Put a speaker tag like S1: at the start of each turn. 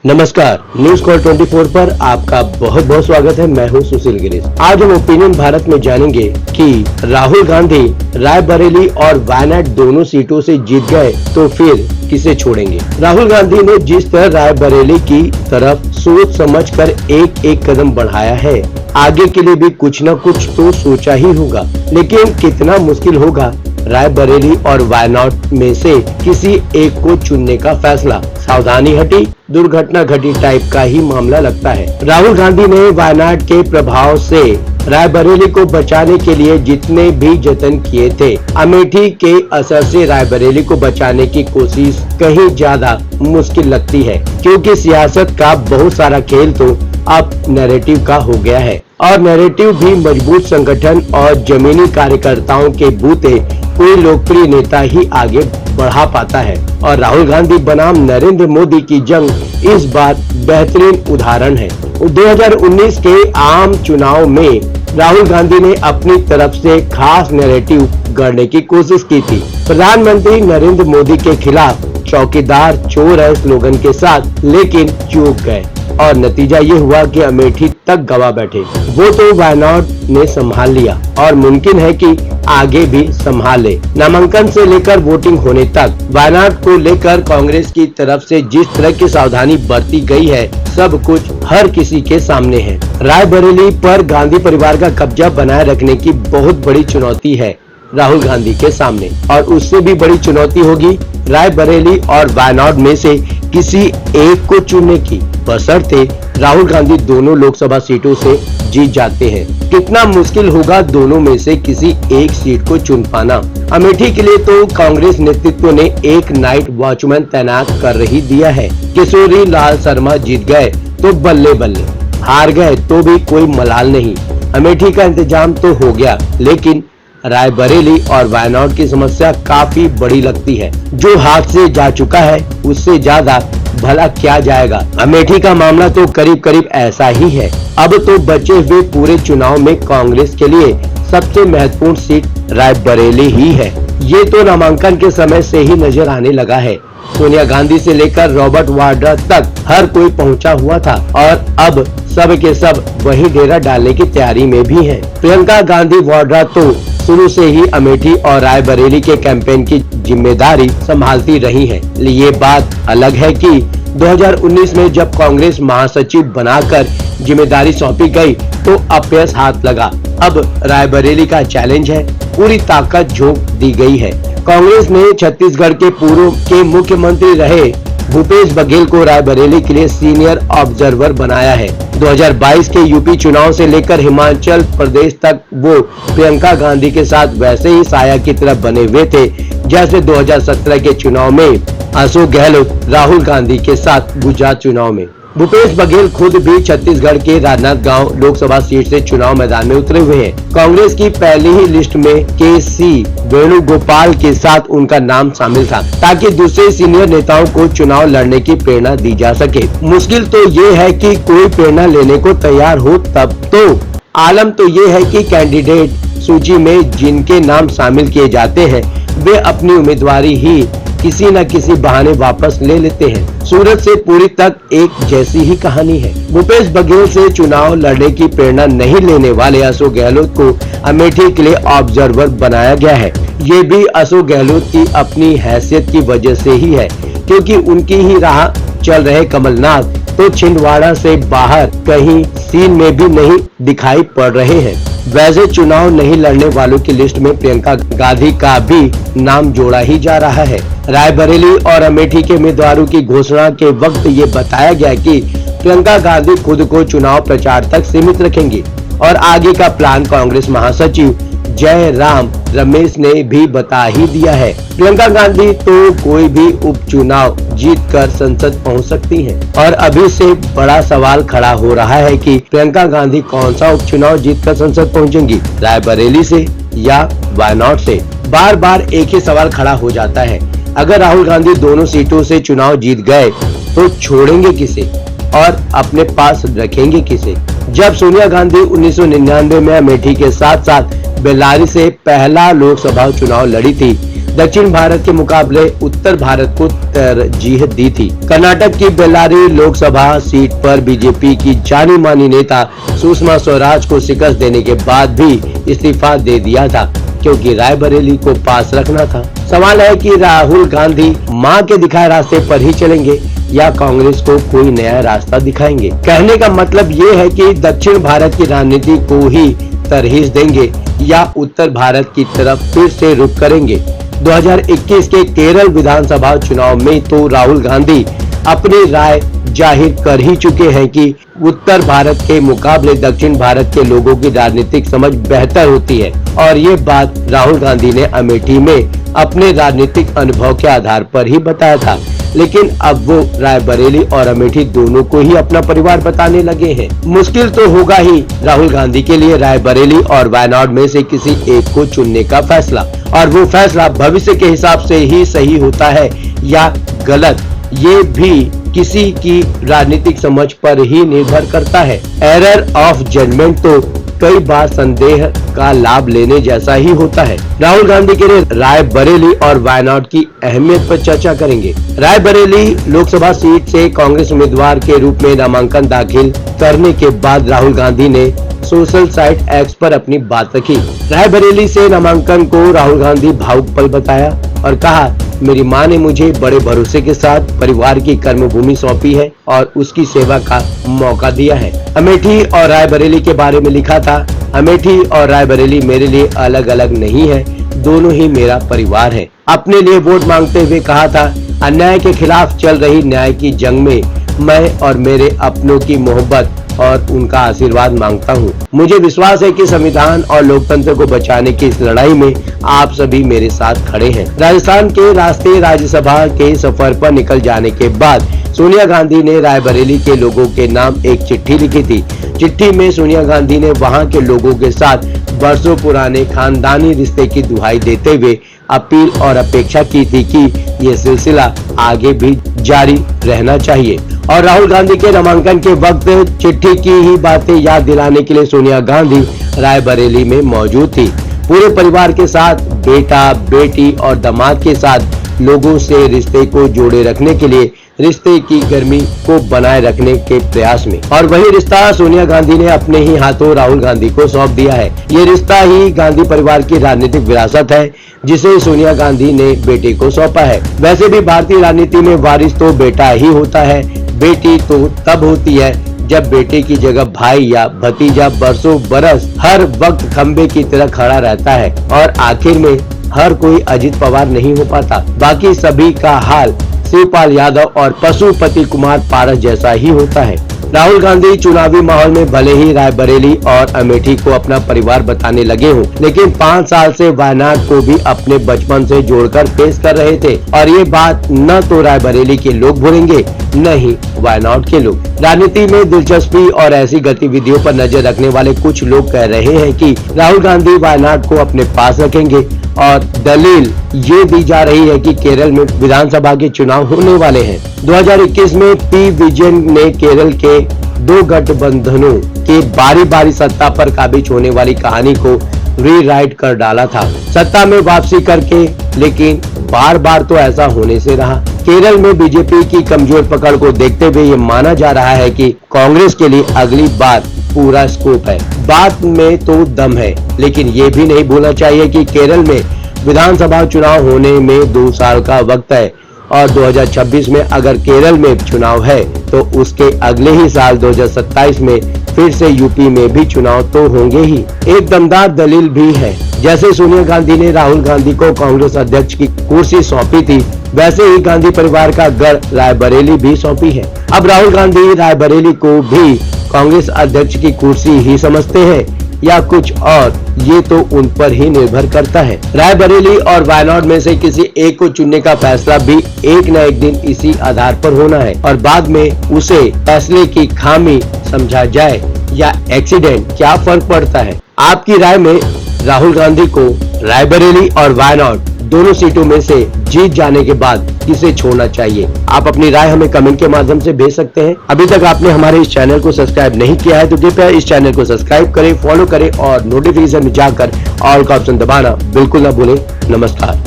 S1: नमस्कार, news call 24 पर आपका बहुत बहुत स्वागत है। मैं हूं सुशील गिरीश। आज हम ओपिनियन भारत में जानेंगे कि राहुल गांधी रायबरेली और वायनाड दोनों सीटों से जीत गए तो फिर किसे छोड़ेंगे। राहुल गांधी ने जिस तरह रायबरेली की तरफ सोच समझकर एक एक कदम बढ़ाया है, आगे के लिए भी कुछ न कुछ तो सोचा ही होगा, लेकिन कितना मुश्किल होगा रायबरेली और वायनाड में से किसी एक को चुनने का फैसला। सावधानी हटी, दुर्घटना घटी टाइप का ही मामला लगता है। राहुल गांधी ने वायनाड के प्रभाव से रायबरेली को बचाने के लिए जितने भी जतन किए थे, अमेठी के असर से रायबरेली को बचाने की कोशिश कहीं ज्यादा मुश्किल लगती है, क्योंकि सियासत का बहुत सारा खेल तो अब नैरेटिव का हो गया है और नैरेटिव भी मजबूत संगठन और जमीनी कार्यकर्ताओं के बूते कोई लोकप्रिय नेता ही आगे बढ़ा पाता है। और राहुल गांधी बनाम नरेंद्र मोदी की जंग इस बात बेहतरीन उदाहरण है। 2019 के आम चुनाव में राहुल गांधी ने अपनी तरफ से खास नैरेटिव गढ़ने की कोशिश की थी। प्रधानमंत्री नरेंद्र मोदी के खिलाफ चौकीदार चोर है स्लोगन के साथ, लेकिन चूक गए और नतीजा ये हुआ कि अमेठी तक गवा बैठे। वो तो वायनाड ने संभाल लिया और मुमकिन है कि आगे भी संभाल ले। नामांकन से लेकर वोटिंग होने तक वायनाड को लेकर कांग्रेस की तरफ से जिस तरह की सावधानी बरती गई है, सब कुछ हर किसी के सामने है। रायबरेली पर गांधी परिवार का कब्जा बनाए रखने की बहुत बड़ी चुनौती है राहुल गांधी के सामने, और उससे भी बड़ी चुनौती होगी रायबरेली और वायनाड में से किसी एक को चुनने की, बशर्ते राहुल गांधी दोनों लोकसभा सीटों से जीत जाते हैं। कितना मुश्किल होगा दोनों में से किसी एक सीट को चुन पाना। अमेठी के लिए तो कांग्रेस नेतृत्व ने एक नाइट वॉचमैन तैनात कर ही दिया है। किशोरी लाल शर्मा जीत गए तो बल्ले बल्ले, हार गए तो भी कोई मलाल नहीं। अमेठी का इंतजाम तो हो गया, लेकिन रायबरेली और वायनाड की समस्या काफी बड़ी लगती है। जो हाथ से जा चुका है उससे ज्यादा भला क्या जाएगा। अमेठी का मामला तो करीब करीब ऐसा ही है। अब तो बचे हुए पूरे चुनाव में कांग्रेस के लिए सबसे महत्वपूर्ण सीट रायबरेली ही है। ये तो नामांकन के समय से ही नजर आने लगा है। सोनिया गांधी से लेकर रॉबर्ट वाड्रा तक हर कोई पहुंचा हुआ था और अब सब के सब वही डेरा डालने की तैयारी में भी है। प्रियंका गांधी वाड्रा तो शुरू से ही अमेठी और रायबरेली के कैंपेन की जिम्मेदारी संभालती रही है। ये बात अलग है कि 2019 में जब कांग्रेस महासचिव बनाकर जिम्मेदारी सौंपी गई तो अपयश हाथ लगा। अब रायबरेली का चैलेंज है, पूरी ताकत झोंक दी गई है। कांग्रेस ने छत्तीसगढ़ के पूर्व के मुख्यमंत्री रहे भूपेश बघेल को रायबरेली के लिए सीनियर ऑब्जर्वर बनाया है। 2022 के यूपी चुनाव से लेकर हिमाचल प्रदेश तक वो प्रियंका गांधी के साथ वैसे ही साया की तरफ बने हुए थे जैसे 2017 के चुनाव में अशोक गहलोत राहुल गांधी के साथ गुजरात चुनाव में। भूपेश बघेल खुद भी छत्तीसगढ़ के राजनांदगांव लोकसभा सीट से चुनाव मैदान में उतरे हुए हैं। कांग्रेस की पहली ही लिस्ट में के.सी. वेणुगोपाल के साथ उनका नाम शामिल था, ताकि दूसरे सीनियर नेताओं को चुनाव लड़ने की प्रेरणा दी जा सके। मुश्किल तो ये है कि कोई प्रेरणा लेने को तैयार हो तब तो। आलम तो ये है कि कैंडिडेट सूची में जिनके नाम शामिल किए जाते हैं वे अपनी उम्मीदवारी ही किसी न किसी बहाने वापस ले लेते हैं। सूरत से पुरी तक एक जैसी ही कहानी है। भूपेश बघेल से चुनाव लड़ने की प्रेरणा नहीं लेने वाले अशोक गहलोत को अमेठी के लिए ऑब्जर्वर बनाया गया है। ये भी अशोक गहलोत की अपनी हैसियत की वजह से ही है, क्योंकि उनकी ही राह चल रहे कमलनाथ तो छिंदवाड़ा से बाहर कहीं सीन में भी नहीं दिखाई पड़ रहे हैं। वैसे चुनाव नहीं लड़ने वालों की लिस्ट में प्रियंका गांधी का भी नाम जोड़ा ही जा रहा है। रायबरेली और अमेठी के उम्मीदवारों की घोषणा के वक्त ये बताया गया कि प्रियंका गांधी खुद को चुनाव प्रचार तक सीमित रखेंगी और आगे का प्लान कांग्रेस महासचिव जयराम रमेश ने भी बता ही दिया है। प्रियंका गांधी तो कोई भी उपचुनाव जीतकर संसद पहुंच सकती हैं और अभी से बड़ा सवाल खड़ा हो रहा है कि प्रियंका गांधी कौन सा उपचुनाव जीतकर संसद पहुंचेंगी, रायबरेली से या वायनाड से। बार बार एक ही सवाल खड़ा हो जाता है, अगर राहुल गांधी दोनों सीटों से चुनाव जीत गए तो छोड़ेंगे किसे और अपने पास रखेंगे किसे। जब सोनिया गांधी 1999 में अमेठी के साथ साथ बेल्लारी से पहला लोकसभा चुनाव लड़ी थी दक्षिण भारत के मुकाबले उत्तर भारत को तरजीह दी थी। कर्नाटक की बेल्लारी लोकसभा सीट पर बीजेपी की जानी मानी नेता सुषमा स्वराज को शिकस्त देने के बाद भी इस्तीफा दे दिया था, क्योंकि रायबरेली को पास रखना था। सवाल है कि राहुल गांधी मां के दिखाए रास्ते पर ही चलेंगे या कांग्रेस को कोई नया रास्ता दिखाएंगे। कहने का मतलब ये है कि दक्षिण भारत की राजनीति को ही तरहीज देंगे या उत्तर भारत की तरफ फिर से रुख करेंगे। 2021 के केरल विधानसभा चुनाव में तो राहुल गांधी अपनी राय जाहिर कर ही चुके हैं कि उत्तर भारत के मुकाबले दक्षिण भारत के लोगों की राजनीतिक समझ बेहतर होती है, और ये बात राहुल गांधी ने अमेठी में अपने राजनीतिक अनुभव के आधार पर ही बताया था। लेकिन अब वो रायबरेली और अमेठी दोनों को ही अपना परिवार बताने लगे हैं। मुश्किल तो होगा ही राहुल गांधी के लिए रायबरेली और वायनाड में से किसी एक को चुनने का फैसला, और वो फैसला भविष्य के हिसाब से ही सही होता है या गलत, ये भी किसी की राजनीतिक समझ पर ही निर्भर करता है। एरर ऑफ जजमेंट तो कई बार संदेह का लाभ लेने जैसा ही होता है। राहुल गांधी के लिए रायबरेली और वायनाड की अहमियत पर चर्चा करेंगे। रायबरेली लोकसभा सीट से कांग्रेस उम्मीदवार के रूप में नामांकन दाखिल करने के बाद राहुल गांधी ने सोशल साइट एक्स पर अपनी बात रखी। रायबरेली से नामांकन को राहुल गांधी भावुक पल बताया और कहा, मेरी मां ने मुझे बड़े भरोसे के साथ परिवार की कर्मभूमि सौंपी है और उसकी सेवा का मौका दिया है। अमेठी और रायबरेली के बारे में लिखा था, अमेठी और रायबरेली मेरे लिए अलग अलग नहीं है, दोनों ही मेरा परिवार है। अपने लिए वोट मांगते हुए कहा था, अन्याय के खिलाफ चल रही न्याय की जंग में मैं और मेरे अपनों की मोहब्बत और उनका आशीर्वाद मांगता हूँ। मुझे विश्वास है कि संविधान और लोकतंत्र को बचाने की इस लड़ाई में आप सभी मेरे साथ खड़े हैं। राजस्थान के रास्ते राज्यसभा के सफर पर निकल जाने के बाद सोनिया गांधी ने रायबरेली के लोगों के नाम एक चिट्ठी लिखी थी। चिट्ठी में सोनिया गांधी ने वहां के लोगों के साथ बरसों पुराने खानदानी रिश्ते की दुहाई देते हुए अपील और अपेक्षा की थी कि ये सिलसिला आगे भी जारी रहना चाहिए। और राहुल गांधी के नामांकन के वक्त चिट्ठी की ही बातें याद दिलाने के लिए सोनिया गांधी रायबरेली में मौजूद थी। पूरे परिवार के साथ, बेटा, बेटी और दामाद के साथ लोगों से रिश्ते को जोड़े रखने के लिए रिश्ते की गर्मी को बनाए रखने के प्रयास में, और वही रिश्ता सोनिया गांधी ने अपने ही हाथों राहुल गांधी को सौंप दिया है। ये रिश्ता ही गांधी परिवार की राजनीतिक विरासत है जिसे सोनिया गांधी ने बेटे को सौंपा है। वैसे भी भारतीय राजनीति में वारिस तो बेटा ही होता है, बेटी तो तब होती है जब बेटे की जगह भाई या भतीजा बरसों बरस हर वक्त खंबे की तरह खड़ा रहता है, और आखिर में हर कोई अजित पवार नहीं हो पाता। बाकी सभी का हाल शिवपाल यादव और पशुपति कुमार पारस जैसा ही होता है। राहुल गांधी चुनावी माहौल में भले ही रायबरेली और अमेठी को अपना परिवार बताने लगे हों, लेकिन 5 साल से वायनाड को भी अपने बचपन से जोड़कर पेश कर रहे थे, और ये बात न तो रायबरेली के लोग भूलेंगे न ही वायनाड के लोग। राजनीति में दिलचस्पी और ऐसी गतिविधियों पर नजर रखने वाले कुछ लोग कह रहे हैं कि राहुल गांधी वायनाड को अपने पास रखेंगे, और दलील ये दी जा रही है कि केरल में विधानसभा के चुनाव होने वाले हैं। 2021 में पी विजयन ने केरल के 2 गठबंधनों के बारी बारी सत्ता पर काबिज होने वाली कहानी को रीराइट कर डाला था, सत्ता में वापसी करके, लेकिन बार बार तो ऐसा होने से रहा। केरल में बीजेपी की कमजोर पकड़ को देखते हुए ये माना जा रहा है कि कांग्रेस के लिए अगली बार पूरा स्कोप है। बात में तो दम है, लेकिन ये भी नहीं भूलना चाहिए कि केरल में विधानसभा चुनाव होने में 2 साल का वक्त है, और 2026 में अगर केरल में चुनाव है तो उसके अगले ही साल 2027 में फिर से यूपी में भी चुनाव तो होंगे ही। एक दमदार दलील भी है, जैसे सोनिया गांधी ने राहुल गांधी को कांग्रेस अध्यक्ष की कुर्सी सौंपी थी, वैसे ही गांधी परिवार का गढ़ रायबरेली भी सौंपी है। अब राहुल गांधी रायबरेली को भी कांग्रेस अध्यक्ष की कुर्सी ही समझते हैं या कुछ और, ये तो उन पर ही निर्भर करता है। रायबरेली और वायनाड में से किसी एक को चुनने का फैसला भी एक न एक दिन इसी आधार पर होना है, और बाद में उसे फैसले की खामी समझा जाए या एक्सीडेंट, क्या फर्क पड़ता है? आपकी राय में राहुल गांधी को रायबरेली और वायनाड दोनों सीटों में से जीत जाने के बाद किसे छोड़ना चाहिए? आप अपनी राय हमें कमेंट के माध्यम से भेज सकते हैं। अभी तक आपने हमारे इस चैनल को सब्सक्राइब नहीं किया है तो कृपया इस चैनल को सब्सक्राइब करें, फॉलो करें और नोटिफिकेशन में जाकर ऑल का ऑप्शन दबाना बिल्कुल न भूलें। नमस्कार।